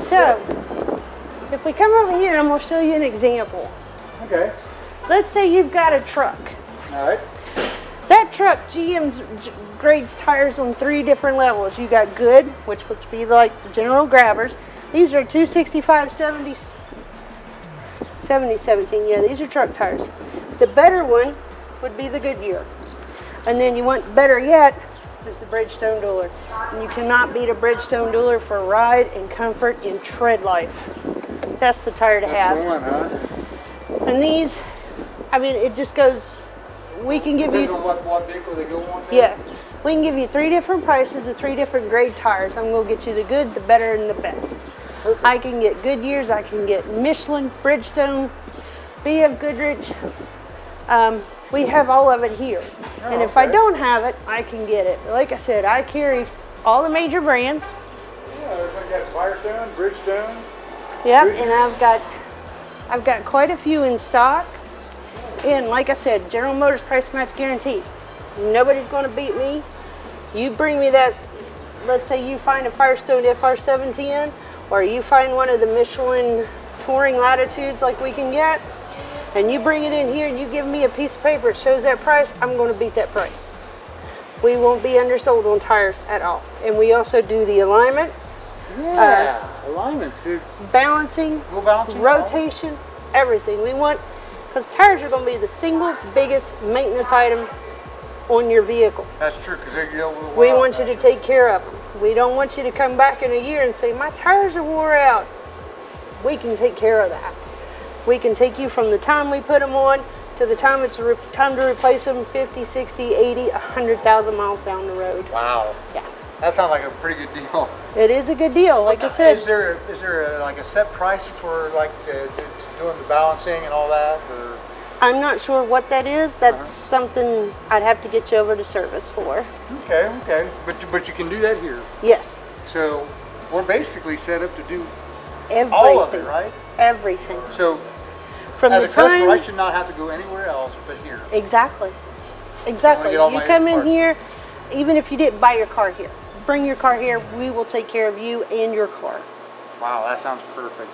So, if we come over here, I'm going to show you an example. Okay. Let's say you've got a truck. All right. That truck, GM grades tires on 3 different levels. You got good, which would be like the general grabbers. These are 265, 70, 17. Yeah, these are truck tires. The better one would be the Goodyear. And then you want better yet is the Bridgestone Dueler. And you cannot beat a Bridgestone Dueler for ride and comfort and tread life. That's the tire to have. That's the one, huh? And these, I mean, it just goes, we can give Depends you... on what vehicle they go on? Yes. We can give you 3 different prices of 3 different grade tires. I'm going to get you the good, the better, and the best. Perfect. I can get Goodyears, I can get Michelin, Bridgestone, BF Goodrich. We have all of it here. Oh, and if I okay. don't have it, I can get it. Like I said, I carry all the major brands. Yeah, there's like that Firestone, Bridgestone. Yep, Goodyear. and I've got quite a few in stock. And like I said, General Motors price match guaranteed. Nobody's going to beat me. You bring me that, let's say you find a Firestone FR710, or you find one of the Michelin Touring Latitudes like we can get, and you bring it in here and you give me a piece of paper that shows that price, I'm going to beat that price. We won't be undersold on tires at all. And we also do the alignments, Yeah, alignments, dude. balancing, Wheel balancing, rotation, everything. We want, because tires are going to be the single biggest maintenance item on your vehicle. That's true, because they get a little We wild, want you to take care of them. We don't want you to come back in a year and say, my tires are wore out. We can take care of that. We can take you from the time we put them on to the time it's time to replace them 50, 60, 80, 100,000 miles down the road. Wow. Yeah. That sounds like a pretty good deal. It is a good deal, like I said. Is there like a set price for like doing the balancing and all that? Or? I'm not sure what that is. That's something I'd have to get you over to service for. Okay, okay. But you can do that here. Yes. So we're basically set up to do Everything. all of it, right? Everything. So From as the a customer, time... I should not have to go anywhere else but here. Exactly. Exactly. get all You my come in parts. here, even if you didn't buy your car here, bring your car here, we will take care of you and your car. Wow, that sounds perfect.